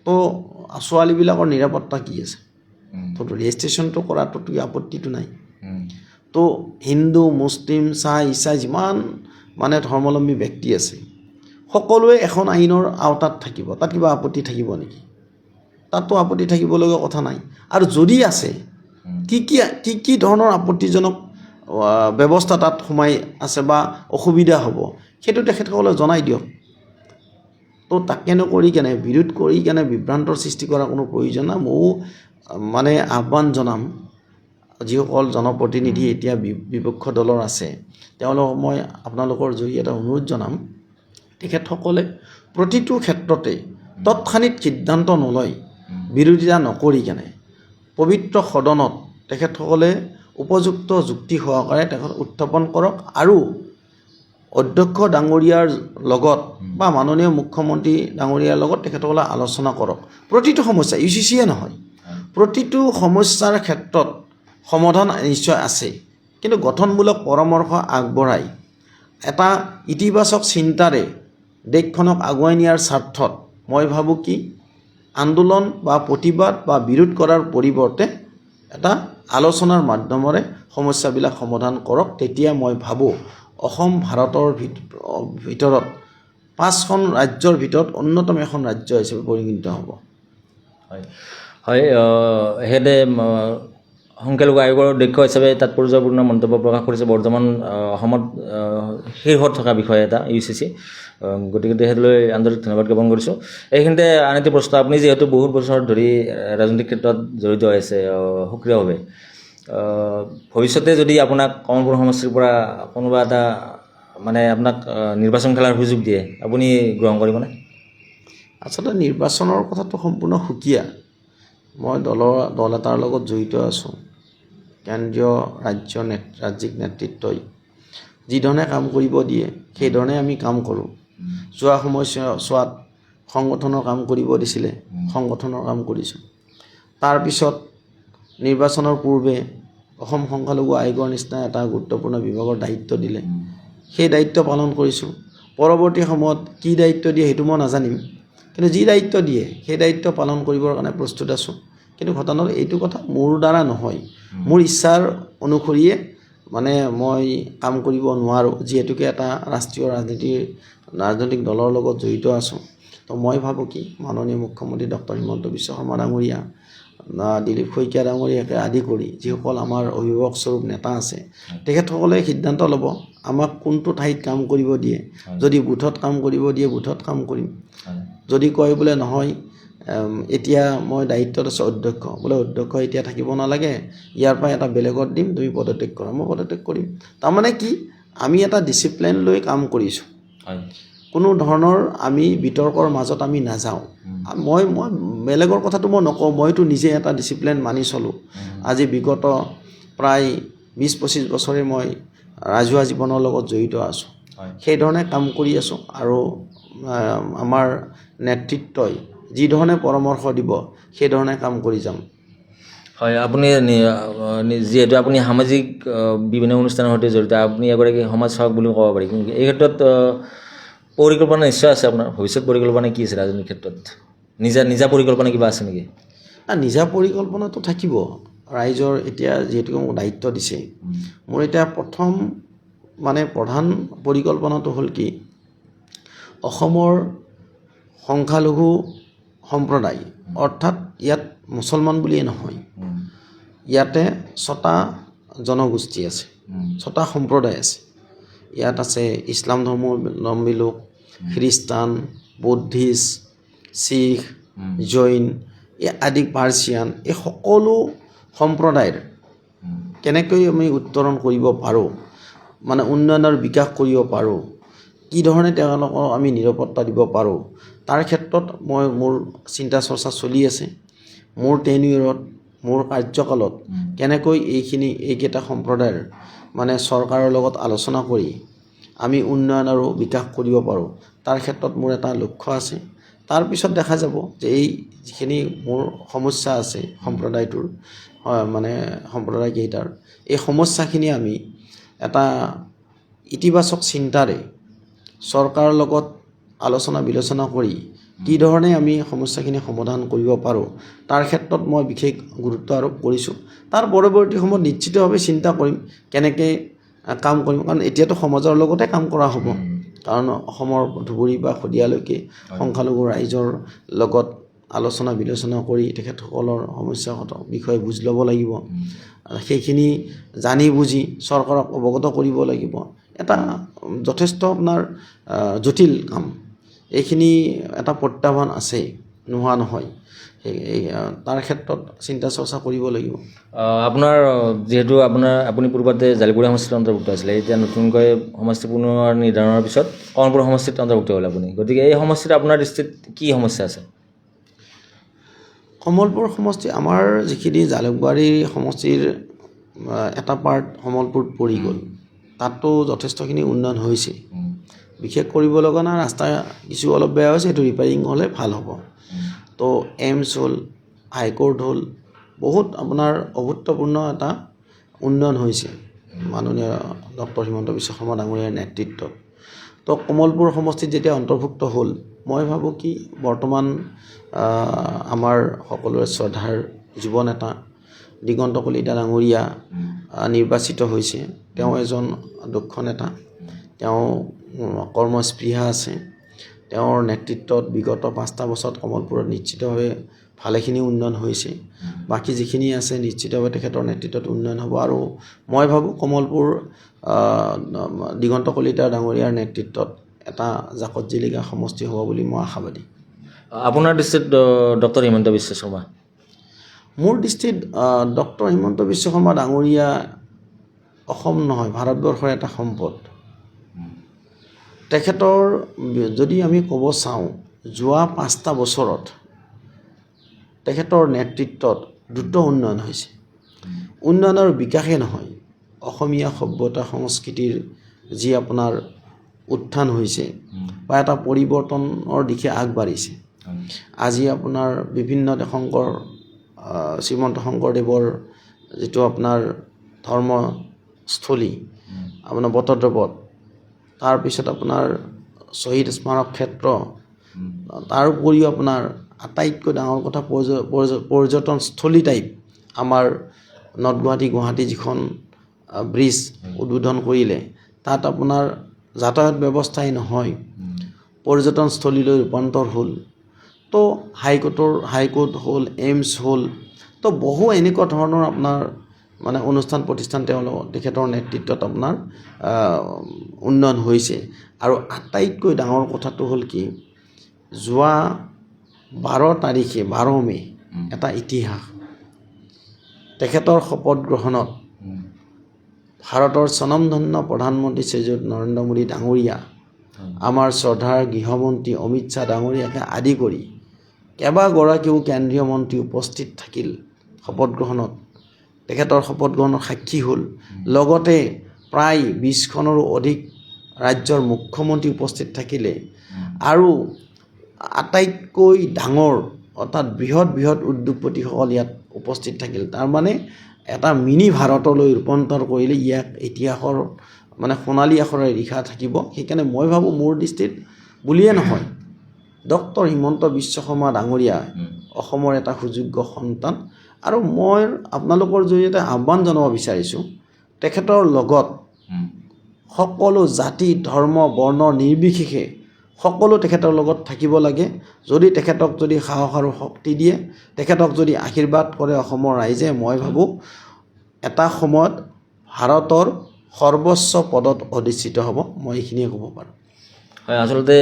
তো ছোৱালীবিলাকৰ নিৰাপত্তা কি আছে তো ৰেজিষ্ট্ৰেশ্যনটো কৰাটোতো আপত্তিটো নাই তো হিন্দু মুছলিম চাহ ইছাই যিমান মানে ধৰ্মাৱলম্বী ব্যক্তি আছে সকলোৱে এখন আইনৰ আওতাত থাকিব তাত কিবা আপত্তি থাকিব নেকি তাততো আপত্তি থাকিবলগীয়া কথা নাই আৰু যদি আছে কি ধৰণৰ আপত্তিজনক ব্যৱস্থা তাত সোমাই আছে বা অসুবিধা হ'ব সেইটো তেখেতসকলে জনাই দিয়ক তো তাকে নকৰি কেনে বিৰোধ কৰি কেনে বিভ্ৰান্তৰ সৃষ্টি কৰাৰ কোনো প্ৰয়োজন নাই ময়ো মানে আহ্বান জনাম যিসকল জনপ্ৰতিনিধি এতিয়া বিপক্ষ দলৰ আছে তেওঁলোকক মই আপোনালোকৰ জৰিয়তে অনুৰোধ জনাম তেখেতসকলে প্ৰতিটো ক্ষেত্ৰতে তৎক্ষণিক সিদ্ধান্ত নলয় বিৰোধিতা নকৰি কেনে পবিত্ৰ সদনত তেখেতসকলে উপযুক্ত যুক্তি সহকাৰে তেখেত উত্থাপন কৰক আৰু অধ্যক্ষ ডাঙৰীয়াৰ লগত বা মাননীয় মুখ্যমন্ত্ৰী ডাঙৰীয়াৰ লগত তেখেতসকলে আলোচনা কৰক প্ৰতিটো সমস্যা UCCয়ে নহয় প্ৰতিটো সমস্যাৰ ক্ষেত্ৰত সমাধান নিশ্চয় আছে কিন্তু গঠনমূলক পৰামৰ্শ আগবঢ়াই এটা ইতিবাচক চিন্তাৰে দেশখনক আগুৱাই নিয়াৰ স্বাৰ্থত মই ভাবোঁ কি আন্দোলন বা প্ৰতিবাদ বা বিৰোধ কৰাৰ পৰিৱৰ্তে এটা আলোচনাৰ মাধ্যমেৰে সমস্যাবিলাক সমাধান কৰক তেতিয়া মই ভাবোঁ অসম ভাৰতৰ ভিতৰত 5খন ৰাজ্যৰ ভিতৰত অন্যতম এখন ৰাজ্য হিচাপে পৰিগণিত হ'ব। হয় হয় হেডে সংখ্যালঘু আয়োগৰ অধ্যক্ষ হিচাপে তাৎপৰ্যপূৰ্ণ মন্তব্য প্ৰকাশ কৰিছে বৰ্তমান অসমত শীৰ্ষত থকা বিষয় এটা UCC গতিকে তেখেতলৈ আন্তৰিক ধন্যবাদ জ্ঞাপন কৰিছোঁ। এইখিনিতে আন এটি প্ৰশ্ন, আপুনি যিহেতু বহুত বছৰ ধৰি ৰাজনৈতিক ক্ষেত্ৰত জড়িত হৈ আছে সক্ৰিয়ভাৱে, ভৱিষ্যতে যদি আপোনাক কমলপুৰ সমষ্টিৰ পৰা কোনোবা এটা মানে আপোনাক নিৰ্বাচন খেলাৰ সুযোগ দিয়ে আপুনি গ্ৰহণ কৰিবনে? আচলতে নিৰ্বাচনৰ কথাটো সম্পূৰ্ণ সুকীয়া। মই দল এটাৰ লগত জড়িত আছোঁ। কেন্দ্ৰীয় ৰাজ্যিক নেতৃত্বই যিধৰণে কাম কৰিব দিয়ে সেইধৰণে আমি কাম কৰোঁ। যোৱা সময়ছোৱাত সংগঠনৰ কাম কৰিব দিছিলে, সংগঠনৰ কাম কৰিছোঁ। তাৰপিছত নিৰ্বাচনৰ পূৰ্বে অসম সংখ্যালঘু আয়োগৰ নিচিনা এটা গুৰুত্বপূৰ্ণ বিভাগৰ দায়িত্ব দিলে, সেই দায়িত্ব পালন কৰিছোঁ। পৰৱৰ্তী সময়ত কি দায়িত্ব দিয়ে সেইটো মই নাজানিম, কিন্তু যি দায়িত্ব দিয়ে সেই দায়িত্ব পালন কৰিবৰ কাৰণে প্ৰস্তুত আছোঁ। কিন্তু ঘটনাটো এইটো কথা মোৰ দ্বাৰা নহয়, মোৰ ইচ্ছাৰ অনুসৰিয়ে মানে মই কাম কৰিব নোৱাৰোঁ, যিহেতুকে এটা ৰাষ্ট্ৰীয় ৰাজনৈতিক দলৰ লগত জড়িত আছোঁ। তো মই ভাবোঁ কি মাননীয় মুখ্যমন্ত্ৰী ডক্টৰ হিমন্ত বিশ্ব শৰ্মা ডাঙৰীয়া, দিলীপ শইকীয়া ডাঙৰীয়াকে আদি কৰি যিসকল আমাৰ অভিভাৱকস্বৰূপ নেতা আছে তেখেতসকলে সিদ্ধান্ত ল'ব আমাক কোনটো ঠাইত কাম কৰিব দিয়ে। যদি বুথত কাম কৰিব দিয়ে বুথত কাম কৰিম, যদি কয় বোলে নহয় এতিয়া মই দায়িত্বত আছোঁ অধ্যক্ষ, বোলে অধ্যক্ষ এতিয়া থাকিব নালাগে, ইয়াৰ পৰা এটা বেলেগত দিম, তুমি পদত্যাগ কৰা, মই পদত্যাগ কৰিম। তাৰমানে কি আমি এটা ডিচিপ্লিন লৈ কাম কৰিছোঁ, কোনো ধৰণৰ আমি বিতৰ্কৰ মাজত আমি নাযাওঁ। মই বেলেগৰ কথাটো মই নকওঁ, মইতো নিজে এটা ডিচিপ্লিন মানি চলোঁ। আজি বিগত প্ৰায় 20-25 বছৰে মই ৰাজহুৱা জীৱনৰ লগত জড়িত আছোঁ, সেইধৰণে কাম কৰি আছোঁ। আৰু আমাৰ নেতৃত্বই যিধৰণে পৰামৰ্শ দিব সেইধৰণে কাম কৰি যাম। হয়, আপুনি যিহেতু আপুনি সামাজিক বিভিন্ন অনুষ্ঠানৰ সৈতে জড়িত, আপুনি এগৰাকী সমাজ সেৱক বুলি ক'ব পাৰি। এই ক্ষেত্ৰত পৰিকল্পনা নিশ্চয় আছে আপোনাৰ, ভৱিষ্যত পৰিকল্পনা কি আছে ৰাজনৈতিক ক্ষেত্ৰত? নিজা পৰিকল্পনা কিবা আছে নেকি? নিজা পৰিকল্পনাটো থাকিব। ৰাইজৰ এতিয়া যিহেতুকে মোক দায়িত্ব দিছে, মোৰ এতিয়া প্ৰধান পৰিকল্পনাটো হ'ল কি অসমৰ সংখ্যালঘু সম্প্ৰদায়, অৰ্থাৎ ইয়াত মুছলমান বুলিয়ে নহয়, ইয়াতে 6টা জনগোষ্ঠী আছে, 6টা সম্প্ৰদায় আছে। ইয়াত আছে ইছলাম ধৰ্মাৱলম্বী লোক, খ্ৰীষ্টান, বুদ্ধিষ্ট, শিখ, জৈন আদি, পাৰ্চিয়ান, এই সকলো সম্প্ৰদায়ৰ কেনেকৈ আমি উত্তৰণ কৰিব পাৰোঁ, মানে উন্নয়নৰ বিকাশ কৰিব পাৰোঁ, কি ধৰণে তেওঁলোকক আমি নিৰাপত্তা দিব পাৰোঁ, তাৰ ক্ষেত্ৰত মোৰ চিন্তা চৰ্চা চলি আছে। মোৰ টেনিয়ৰত, মোৰ কাৰ্যকালত কেনেকৈ এইকেইটা সম্প্ৰদায়ৰ মানে চৰকাৰৰ লগত আলোচনা কৰি আমি উন্নয়ন আৰু বিকাশ কৰিব পাৰোঁ, তাৰ ক্ষেত্ৰত মোৰ এটা লক্ষ্য আছে। তাৰপিছত দেখা যাব যে এই যিখিনি মোৰ সমস্যা আছে সম্প্ৰদায়টোৰ, মানে সম্প্ৰদায়কেইটাৰ, এই সমস্যাখিনি আমি এটা ইতিবাচক চিন্তাৰে চৰকাৰৰ লগত আলোচনা বিলোচনা কৰি কি ধৰণে আমি সমস্যাখিনি সমাধান কৰিব পাৰোঁ তাৰ ক্ষেত্ৰত মই বিশেষ গুৰুত্ব আৰোপ কৰিছোঁ। তাৰ পৰৱৰ্তী সময়ত নিশ্চিতভাৱে চিন্তা কৰিম কেনেকৈ কাম কৰিম, কাৰণ এতিয়াতো সমাজৰ লগতে কাম কৰা হ'ব। কাৰণ অসমৰ ধুবুৰী বা শদিয়ালৈকে সংখ্যালঘু ৰাইজৰ লগত আলোচনা বিলোচনা কৰি তেখেতসকলৰ সমস্যাগত বিষয়ে বুজ ল'ব লাগিব, সেইখিনি জানি বুজি চৰকাৰক অৱগত কৰিব লাগিব। এটা যথেষ্ট আপোনাৰ জটিল কাম, এইখিনি এটা প্ৰত্যাহ্বান আছে, নোহোৱা নহয়। তাৰ ক্ষেত্ৰত চিন্তা চৰ্চা কৰিব লাগিব। আপোনাৰ যিহেতু আপুনি পূৰ্বতে জালুকবাৰী সমষ্টিত অন্তৰ্ভুক্ত আছিলে, এতিয়া নতুনকৈ সমষ্টি পুনৰ নিৰ্ধাৰণৰ পিছত কমলপুৰ সমষ্টিত অন্তৰ্ভুক্ত হ'ল আপুনি, গতিকে এই সমষ্টিত আপোনাৰ দৃষ্টিত কি সমস্যা আছে? কমলপুৰ সমষ্টি, আমাৰ যিখিনি জালুকবাৰী সমষ্টিৰ এটা পাৰ্ট কমলপুৰত পৰি গ'ল, তাতো যথেষ্টখিনি উন্নয়ন হৈছে। বিশেষ কৰিব লগা নাই, ৰাস্তা কিছু অলপ বেয়া হৈছে, সেইটো ৰিপেয়াৰিং হ'লে ভাল হ'ব। তো এইমছ হ'ল, হাইকোৰ্ট হ'ল, বহুত আপোনাৰ অভূতপূৰ্ণ এটা উন্নয়ন হৈছে মাননীয় ডক্টৰ হিমন্ত বিশ্ব শৰ্মা ডাঙৰীয়াৰ নেতৃত্বত। তো কমলপুৰ সমষ্টিত যেতিয়া অন্তৰ্ভুক্ত হ'ল, মই ভাবোঁ কি বৰ্তমান আমাৰ সকলোৰে শ্ৰদ্ধাৰ যুৱ নেতা দিগন্ত কলিতা ডাঙৰীয়া নিৰ্বাচিত হৈছে। তেওঁ এজন দক্ষ নেতা, তেওঁ কৰ্মস্পৃহা আছে, তেওঁৰ নেতৃত্বত বিগত 5টা বছৰত কমলপুৰত নিশ্চিতভাৱে ভালেখিনি উন্নয়ন হৈছে। বাকী যিখিনি আছে নিশ্চিতভাৱে তেখেতৰ নেতৃত্বত উন্নয়ন হ'ব। আৰু মই ভাবোঁ কমলপুৰ দিগন্ত কলিতা ডাঙৰীয়াৰ নেতৃত্বত এটা জাকত জিলিকা সমষ্টি হ'ব বুলি মই আশাবাদী। আপোনাৰ দৃষ্টিত ডক্টৰ হিমন্ত বিশ্ব শৰ্মা? মোৰ দৃষ্টিত ডক্টৰ হিমন্ত বিশ্ব শৰ্মা ডাঙৰীয়া অসম নহয়, ভাৰতবৰ্ষৰ এটা সম্পদ। তেখেতৰ যদি আমি ক'ব চাওঁ, যোৱা 5টা বছৰত তেখেতৰ নেতৃত্বত দ্ৰুত উন্নয়ন হৈছে। উন্নয়নৰ বিকাশে নহয়, অসমীয়া সভ্যতা সংস্কৃতিৰ যি আপোনাৰ উত্থান হৈছে বা এটা পৰিৱৰ্তনৰ দিশে আগবাঢ়িছে। আজি আপোনাৰ বিভিন্ন শ্ৰীমন্ত শংকৰদেৱৰ যিটো আপোনাৰ ধৰ্মস্থলী আপোনাৰ বটদ্ৰৱত, তাৰপিছত আপোনাৰ শ্বহীদ স্মাৰক ক্ষেত্ৰ, তাৰ উপৰিও আপোনাৰ আটাইতকৈ ডাঙৰ কথা পৰ্যটনস্থলী টাইপ আমাৰ নৰ্থ গুৱাহাটী যিখন ব্ৰিজ উদ্বোধন কৰিলে, তাত আপোনাৰ যাতায়াত ব্যৱস্থাই নহয়, পৰ্যটনস্থলীলৈ ৰূপান্তৰ হ'ল। তো হাইকোৰ্ট হ'ল, এইমছ হ'ল, তো বহু এনেকুৱা ধৰণৰ আপোনাৰ মানে অনুষ্ঠান প্ৰতিষ্ঠান তেখেতৰ নেতৃত্বত আপোনাৰ উন্নয়ন হৈছে। আৰু আটাইতকৈ ডাঙৰ কথাটো হ'ল কি, যোৱা 12 তাৰিখে 12 মে এটা ইতিহাস। তেখেতৰ শপত গ্ৰহণত ভাৰতৰ স্বনামধন্য প্ৰধানমন্ত্ৰী শ্ৰীযুত নৰেন্দ্ৰ মোদী ডাঙৰীয়া, আমাৰ শ্ৰদ্ধাৰ গৃহমন্ত্ৰী অমিত শ্বাহ ডাঙৰীয়াকে আদি কৰি কেইবাগৰাকীও কেন্দ্ৰীয় মন্ত্ৰী উপস্থিত থাকিল শপত গ্ৰহণত। তেখেতৰ শপত গ্ৰহণৰ সাক্ষী হ'ল। লগতে প্ৰায় 20খনৰো অধিক ৰাজ্যৰ মুখ্যমন্ত্ৰী উপস্থিত থাকিলে। আৰু আটাইতকৈ ডাঙৰ অৰ্থাৎ বৃহৎ উদ্যোগপতিসকল ইয়াত উপস্থিত থাকিল। তাৰমানে এটা মিনি ভাৰতলৈ ৰূপান্তৰ কৰিলে, ইয়াক ইতিহাসৰ মানে সোণালী আখৰেৰে লিখা থাকিব। সেইকাৰণে মই ভাবোঁ, মোৰ দৃষ্টিত বুলিয়ে নহয়, ডক্টৰ হিমন্ত বিশ্ব শৰ্মা ডাঙৰীয়া অসমৰ এটা সুযোগ্য সন্তান। আৰু মই আপোনালোকৰ জৰিয়তে আহ্বান জনাব বিচাৰিছোঁ, তেখেতৰ লগত সকলো জাতি ধৰ্ম বৰ্ণ নিৰ্বিশেষে সকলো তেখেতৰ লগত থাকিব লাগে। যদি তেখেতক যদি সাহস আৰু শক্তি দিয়ে, তেখেতক যদি আশীৰ্বাদ কৰে অসমৰ ৰাইজে, মই ভাবোঁ এটা সময়ত ভাৰতৰ সৰ্বোচ্চ পদত অধিষ্ঠিত হ'ব। মই এইখিনিয়ে ক'ব পাৰোঁ। হয়, আচলতে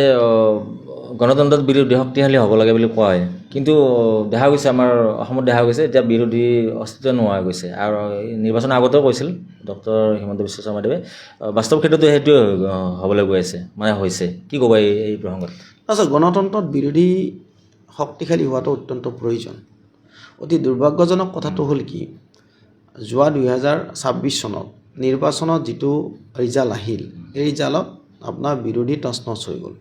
গণতন্ত্ৰত বিৰোধী শক্তিশালী হ'ব লাগে বুলি কোৱা হয়, কিন্তু দেখা গৈছে আমাৰ অসমত দেখা গৈছে এতিয়া বিৰোধী অস্তিত্ব নোহোৱা হৈ গৈছে। আৰু নিৰ্বাচনৰ আগতেও কৈছিল ডক্টৰ হিমন্ত বিশ্ব শৰ্মাদেৱে, বাস্তৱ ক্ষেত্ৰতো সেইটোৱে হ'বলৈ গৈ আছে, মানে হৈছে। কি ক'ব এই প্ৰসংগত? আচলতে গণতন্ত্ৰত বিৰোধী শক্তিশালী হোৱাটো অত্যন্ত প্ৰয়োজন। অতি দুৰ্ভাগ্যজনক কথাটো হ'ল কি, যোৱা 2026 চনত নিৰ্বাচনত যিটো ৰিজাল্ট আহিল, এই ৰিজাল্টত আপোনাৰ বিৰোধী তছনছ হৈ গ'ল।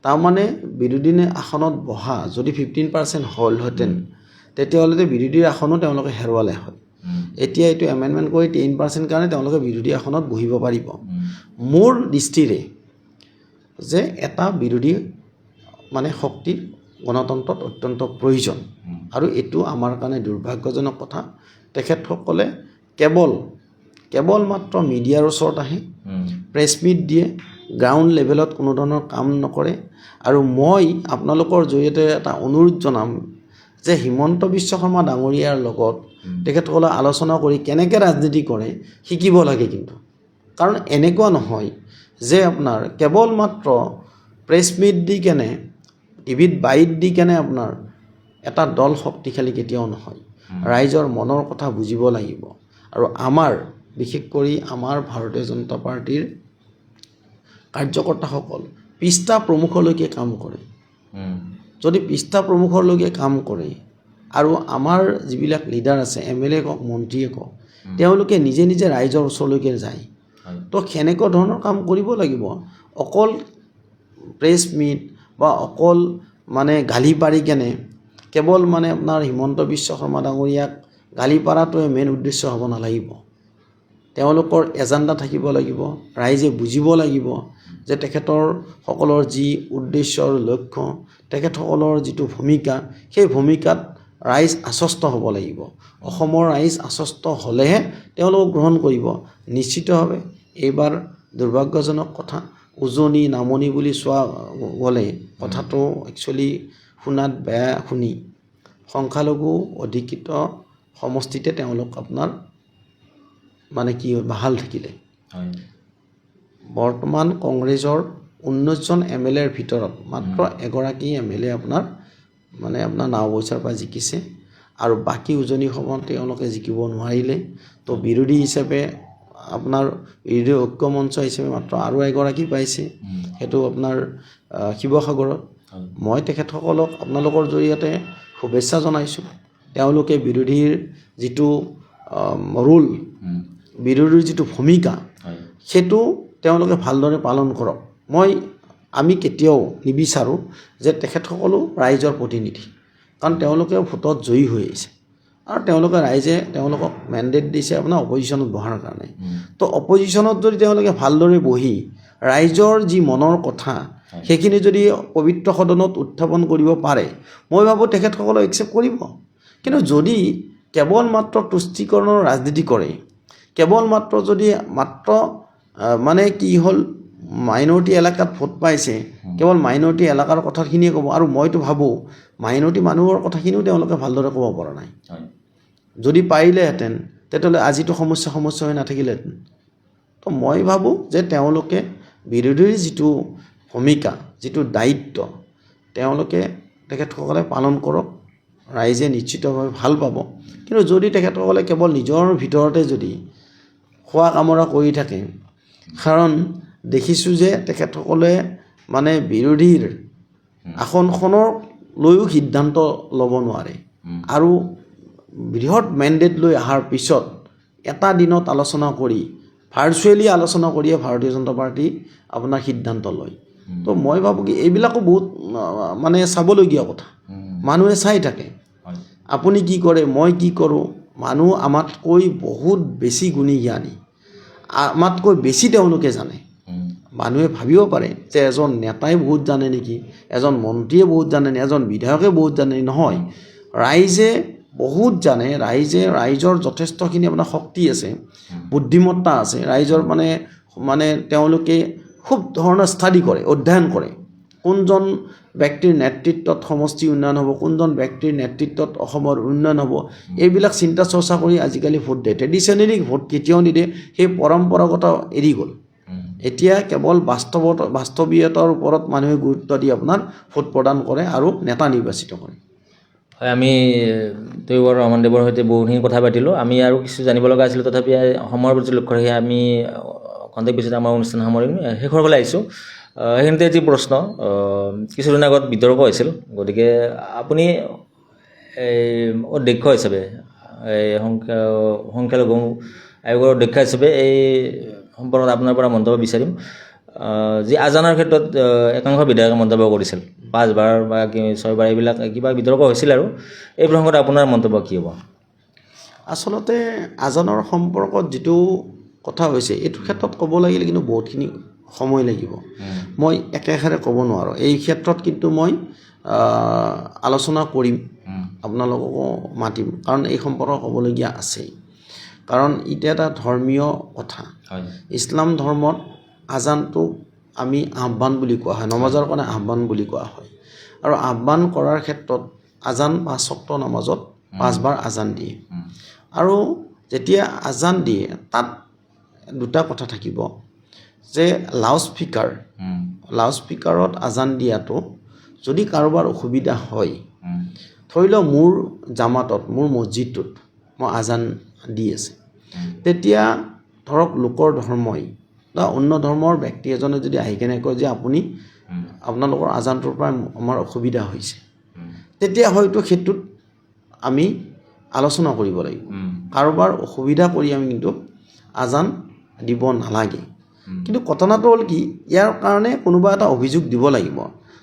তাৰমানে বিৰোধীয়ে আসনত বহা যদি 15% হ'লহেঁতেন, তেতিয়াহ'লে বিৰোধীৰ আসনো তেওঁলোকে হেৰুৱালে হয়। এতিয়া এইটো এমেণ্ডমেণ্ট কৰি 10% কাৰণে তেওঁলোকে বিৰোধী আসনত বহিব পাৰিব। মোৰ দৃষ্টিৰে যে এটা বিৰোধী মানে শক্তি গণতন্ত্ৰত অত্যন্ত প্ৰয়োজন। আৰু এইটো আমাৰ কাৰণে দুৰ্ভাগ্যজনক কথা। তেখেতসকলে কেৱল মাত্ৰ মিডিয়াৰ ওচৰত আহে, প্ৰেছ মিট দিয়ে, গ্ৰাউণ্ড লেভেলত কোনো ধৰণৰ কাম নকৰে। আৰু মই আপোনালোকৰ জৰিয়তে এটা অনুৰোধ জনাম যে হিমন্ত বিশ্ব শৰ্মা ডাঙৰীয়াৰ লগত তেখেতসকলে আলোচনা কৰি কেনেকৈ ৰাজনীতি কৰে শিকিব লাগে। কিন্তু কাৰণ এনেকুৱা নহয় যে আপোনাৰ কেৱল মাত্ৰ প্ৰেছ মিট দি কেনে, টিভিত বাইট দি কেনে আপোনাৰ এটা দল শক্তিশালী কেতিয়াও নহয়। ৰাইজৰ মনৰ কথা বুজিব লাগিব। আৰু বিশেষ কৰি আমাৰ ভাৰতীয় জনতা পাৰ্টীৰ কাৰ্যকৰ্তাসকল পৃষ্ঠা প্ৰমুখলৈকে কাম কৰে। যদি পৃষ্ঠা প্ৰমুখলৈকে কাম কৰে আৰু আমাৰ যিবিলাক লিডাৰ আছে, MLA কওক মন্ত্ৰীয়ে কওক, তেওঁলোকে নিজে ৰাইজৰ ওচৰলৈকে যায়, তো সেনেকুৱা ধৰণৰ কাম কৰিব লাগিব। অকল প্ৰেছ মিট বা অকল মানে গালি পাৰি কেনে কেৱল মানে আপোনাৰ হিমন্ত বিশ্ব শৰ্মা ডাঙৰীয়াক গালি পাৰাটোৱে মেইন উদ্দেশ্য হ'ব নালাগিব। তেওঁলোকৰ এজেণ্ডা থাকিব লাগিব। ৰাইজে বুজিব লাগিব যে তেখেতৰ সকলৰ যি উদ্দেশ্য আৰু লক্ষ্য, তেখেতসকলৰ যিটো ভূমিকা, সেই ভূমিকাত ৰাইজ আশ্বস্ত হ'ব লাগিব। অসমৰ ৰাইজ আশ্বস্ত হ'লেহে তেওঁলোকক গ্ৰহণ কৰিব। নিশ্চিতভাৱে এইবাৰ দুৰ্ভাগ্যজনক কথা, উজনি নামনি বুলি চোৱা গ'লে কথাটো একচুৱেলি শুনাত বেয়া শুনি সংখ্যালঘু অধিকৃত সমষ্টিতে তেওঁলোক আপোনাৰ মানে কি বাহাল থাকিলে বৰ্তমান কংগ্ৰেছৰ 19জন MLAৰ ভিতৰত মাত্ৰ এগৰাকী MLA আপোনাৰ নাও বৈচাৰ পৰা জিকিছে আৰু বাকী উজনি সময়ত তেওঁলোকে জিকিব নোৱাৰিলে তো বিৰোধী হিচাপে আপোনাৰ বিৰোধী ঐক্য মঞ্চ হিচাপে মাত্ৰ আৰু এগৰাকী পাইছে সেইটো আপোনাৰ শিৱসাগৰত মই তেখেতসকলক আপোনালোকৰ জৰিয়তে শুভেচ্ছা জনাইছোঁ তেওঁলোকে বিৰোধীৰ যিটো ৰোল বিৰোধীৰ যিটো ভূমিকা সেইটো তেওঁলোকে ভালদৰে পালন কৰক আমি কেতিয়াও নিবিচাৰোঁ যে তেখেতসকলো ৰাইজৰ প্ৰতিনিধি কাৰণ তেওঁলোকে ভোটত জয়ী হৈ আহিছে আৰু তেওঁলোকে ৰাইজে তেওঁলোকক মেণ্ডেট দিছে আপোনাৰ অপজিশ্যনত বহাৰ কাৰণে তো অপজিশ্যনত যদি তেওঁলোকে ভালদৰে বহি ৰাইজৰ যি মনৰ কথা সেইখিনি যদি পবিত্ৰ সদনত উত্থাপন কৰিব পাৰে মই ভাবোঁ তেখেতসকলে একচেপ্ট কৰিব কিন্তু যদি কেৱল মাত্ৰ তুষ্টিকৰণৰ ৰাজনীতি কৰে কেৱল মাত্ৰ যদি মানে কি হ'ল মাইনৰিটি এলেকাত ভোট পাইছে কেৱল মাইনৰিটি এলেকাৰ কথাখিনিয়ে ক'ব আৰু মইতো ভাবোঁ মাইনৰিটি মানুহৰ কথাখিনিও তেওঁলোকে ভালদৰে ক'ব পৰা নাই যদি পাৰিলেহেঁতেন তেতিয়াহ'লে আজিতো সমস্যা হৈ নাথাকিলেহেঁতেন তো মই ভাবোঁ যে তেওঁলোকে বিৰোধীৰ যিটো ভূমিকা যিটো দায়িত্ব তেওঁলোকে তেখেতসকলে পালন কৰক ৰাইজে নিশ্চিতভাৱে ভাল পাব কিন্তু যদি তেখেতসকলে কেৱল নিজৰ ভিতৰতে যদি খোৱা কামৰা কৰি থাকে কাৰণ দেখিছোঁ যে তেখেতসকলে মানে বিৰোধীৰ আসনখনৰ লৈও সিদ্ধান্ত ল'ব নোৱাৰে আৰু বৃহৎ মেণ্ডেট লৈ অহাৰ পিছত এটা দিনত আলোচনা কৰি ভাৰ্চুৱেলি আলোচনা কৰিয়ে ভাৰতীয় জনতা পাৰ্টি আপোনাৰ সিদ্ধান্ত লয় তো মই ভাবোঁ কি এইবিলাকো বহুত মানে চাবলগীয়া কথা মানুহে চাই থাকে আপুনি কি কৰে মই কি কৰোঁ মানুহ আমাতকৈ বহুত বেছি গুণী জ্ঞানী আমাতকৈ বেছি তেওঁলোকে জানে মানুহে ভাবিব পাৰে যে এজন নেতাই বহুত জানে নেকি এজন মন্ত্ৰীয়ে বহুত জানে নেকি এজন বিধায়কে বহুত জানে নহয় ৰাইজে বহুত জানে ৰাইজৰ যথেষ্টখিনি আপোনাৰ শক্তি আছে বুদ্ধিমত্তা আছে ৰাইজৰ মানে তেওঁলোকে খুব ধৰণৰ ষ্টাডি কৰে অধ্যয়ন কৰে কোনজন ব্যক্তিৰ নেতৃত্বত সমষ্টি উন্নয়ন হ'ব কোনজন ব্যক্তিৰ নেতৃত্বত অসমৰ উন্নয়ন হ'ব এইবিলাক চিন্তা চৰ্চা কৰি আজিকালি ভোট দিয়ে ট্ৰেডিশ্যনেলি ভোট কেতিয়াও নিদিয়ে সেই পৰম্পৰাগত এৰি গ'ল এতিয়া কেৱল বাস্তৱীয়তাৰ ওপৰত মানুহে গুৰুত্ব দি আপোনাৰ ভোট প্ৰদান কৰে আৰু নেতা নিৰ্বাচিত কৰে হয় আমি তৈয়বৰ ৰহমানদেৱৰ সৈতে বহুখিনি কথা পাতিলোঁ আমি আৰু কিছু জানিব লগা আছিল তথাপি সময়ৰ প্ৰতি লক্ষ্য ৰাখি আমি খন্তেক পিছতে আমাৰ অনুষ্ঠান সামৰিম শেষৰ ফালে আহিছোঁ সেইখিনিতে যি প্ৰশ্ন কিছুদিন আগত বিতৰ্ক হৈছিল গতিকে আপুনি অধ্যক্ষ হিচাপে সংখ্যালঘু আয়োগৰ অধ্যক্ষ হিচাপে এই সম্পৰ্কত আপোনাৰ পৰা মন্তব্য বিচাৰিম যি আজানৰ ক্ষেত্ৰত একাংশ বিধায়কে মন্তব্য কৰিছিল 5 বাৰ বা 6 বাৰ এইবিলাক কিবা বিতৰ্ক হৈছিল আৰু এই প্ৰসংগত আপোনাৰ মন্তব্য কি হ'ব আচলতে আজানৰ সম্পৰ্কত যিটো কথা হৈছে এইটো ক্ষেত্ৰত ক'ব লাগিলে কিন্তু বহুতখিনি সময় লাগিব মই একেষাৰে ক'ব নোৱাৰোঁ এই ক্ষেত্ৰত কিন্তু মই আলোচনা কৰিম আপোনালোককো মাতিম কাৰণ এই সম্পৰ্ক ক'বলগীয়া আছেই কাৰণ এতিয়া এটা ধৰ্মীয় কথা ইছলাম ধৰ্মত আজানটো আমি আহ্বান বুলি কোৱা হয় নমাজৰ কাৰণে আহ্বান বুলি কোৱা হয় আৰু আহ্বান কৰাৰ ক্ষেত্ৰত আজান 5 ওয়াক্ত নামাজত 5 বাৰ আজান দিয়ে আৰু যেতিয়া আজান দিয়ে তাত দুটা কথা থাকিব যে লাউড স্পিকাৰত আজান দিয়াটো যদি কাৰোবাৰ অসুবিধা হয় ধৰি লওক মোৰ জামাতত মোৰ মছজিদটোত মই আজান দি আছে তেতিয়া ধৰক লোকৰ ধৰ্মই বা অন্য ধৰ্মৰ ব্যক্তি এজনে যদি আহি কেনে কয় যে আপুনি আপোনালোকৰ আজানটোৰ পৰা আমাৰ অসুবিধা হৈছে তেতিয়া হয়তো সেইটোত আমি আলোচনা কৰিব লাগিব কাৰোবাৰ অসুবিধা কৰি আমি কিন্তু আজান দিব নালাগে কিন্তু ঘটনাটো হ'ল কি ইয়াৰ কাৰণে কোনোবা এটা অভিযোগ দিব লাগিব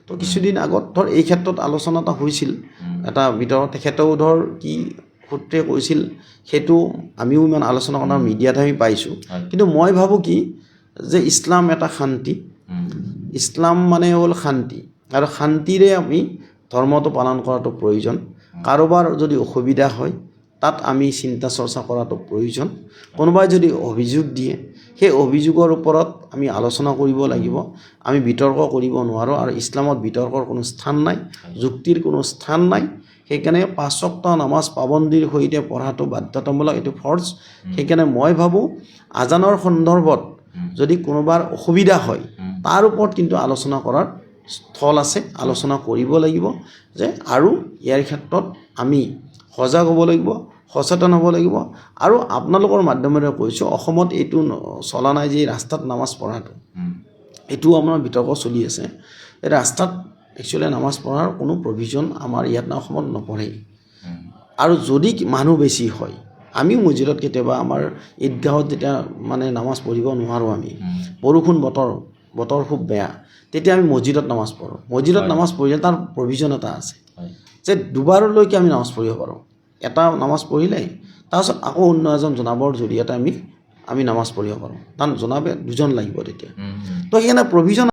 তো কিছুদিন আগত ধৰ এই ক্ষেত্ৰত আলোচনা এটা হৈছিল এটা ভিতৰত তেখেতেও ধৰ কি সূত্ৰে কৈছিল সেইটো আমিও ইমান আলোচনা কৰা মিডিয়াত আমি পাইছোঁ কিন্তু মই ভাবোঁ কি যে ইছলাম এটা শান্তি ইছলাম মানে হ'ল শান্তি আৰু শান্তিৰে আমি ধৰ্মটো পালন কৰাটো প্ৰয়োজন কাৰোবাৰ যদি অসুবিধা হয় তাত আমি চিন্তা চৰ্চা কৰাটো প্ৰয়োজন কোনোবাই যদি অভিযোগ দিয়ে সেই অভিযোগৰ ওপৰত আমি আলোচনা কৰিব লাগিব। আমি বিতৰ্ক কৰিব নোৱাৰোঁ আৰু ইছলামত বিতৰ্কৰ কোনো স্থান নাই, যুক্তিৰ কোনো স্থান নাই। সেইকাৰণে 5 ওয়াক্ত নামাজ পাবন্দিৰ সৈতে পঢ়াটো বাধ্যতামূলক, এইটো ফৰ্জ। সেইকাৰণে মই ভাবোঁ আজানৰ সন্দৰ্ভত যদি কোনোবাৰ অসুবিধা হয় তাৰ ওপৰত কিন্তু আলোচনা কৰাৰ স্থল আছে, আলোচনা কৰিব লাগিব যে আৰু ইয়াৰ ক্ষেত্ৰত আমি সজাগ হ'ব লাগিব, সচেতন হ'ব লাগিব। আৰু আপোনালোকৰ মাধ্যমেৰে কৈছোঁ, অসমত এইটো চলা নাই যে ৰাস্তাত নামাজ পঢ়াটো, এইটোও আমাৰ বিতৰ্ক চলি আছে। এই ৰাস্তাত একচুৱেলি নামাজ পঢ়াৰ কোনো প্ৰভিজন আমাৰ ইয়াত অসমত নপঢ়ে। আৰু যদি মানুহ বেছি হয়, আমিও মছজিদত কেতিয়াবা আমাৰ ঈদগাহত যেতিয়া মানে নামাজ পঢ়িব নোৱাৰোঁ, আমি বৰষুণ বতৰ খুব বেয়া, তেতিয়া আমি মছজিদত নামাজ পঢ়োঁ। মছজিদত নামাজ পঢ়িলে তাৰ প্ৰভিজন এটা আছে যে দুবাৰলৈকে আমি নামাজ পঢ়িব পাৰোঁ। এটা নামাজ পঢ়িলে তাৰপিছত আকৌ অন্য এজন জনাবৰ জৰিয়তে আমি নামাজ পঢ়িব পাৰোঁ, কাৰণ জনাবে 2জন লাগিব তেতিয়া। তো সেইকাৰণে প্ৰভিজন